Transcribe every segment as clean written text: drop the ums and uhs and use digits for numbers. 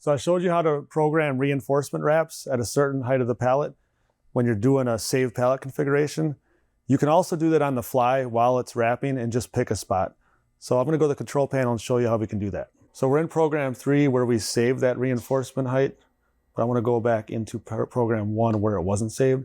So I showed you how to program reinforcement wraps at a certain height of the pallet when you're doing a save pallet configuration. You can also do that on the fly while it's wrapping and just pick a spot. So I'm gonna go to the control panel and show you how we can do that. So we're in program 3 where we saved that reinforcement height, but I wanna go back into program 1 where it wasn't saved.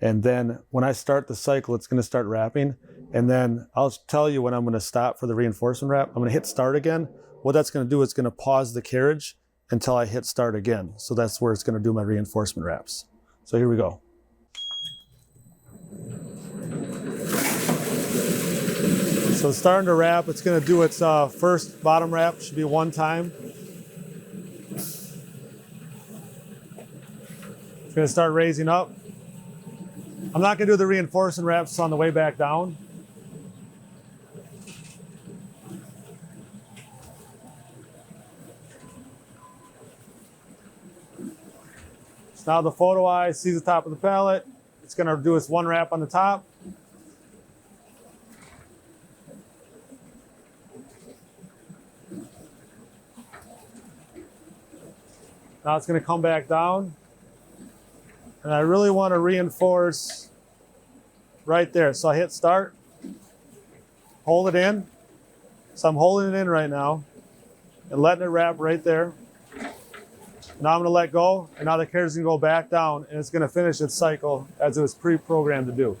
And then when I start the cycle, it's gonna start wrapping. And then I'll tell you when I'm gonna stop for the reinforcement wrap. I'm gonna hit start again. What that's gonna do is it's gonna pause the carriage until I hit start again. So that's where it's gonna do my reinforcement wraps. So here we go. So it's starting to wrap. It's gonna do its first bottom wrap, should be 1 time. It's gonna start raising up. I'm not gonna do the reinforcement wraps on the way back down. So now the photo eye sees the top of the pallet. It's gonna do its 1 wrap on the top. Now it's gonna come back down. And I really wanna reinforce right there. So I hit start, hold it in. So I'm holding it in right now and letting it wrap right there. Now I'm gonna let go, and now the carriage is gonna go back down and it's gonna finish its cycle as it was pre-programmed to do.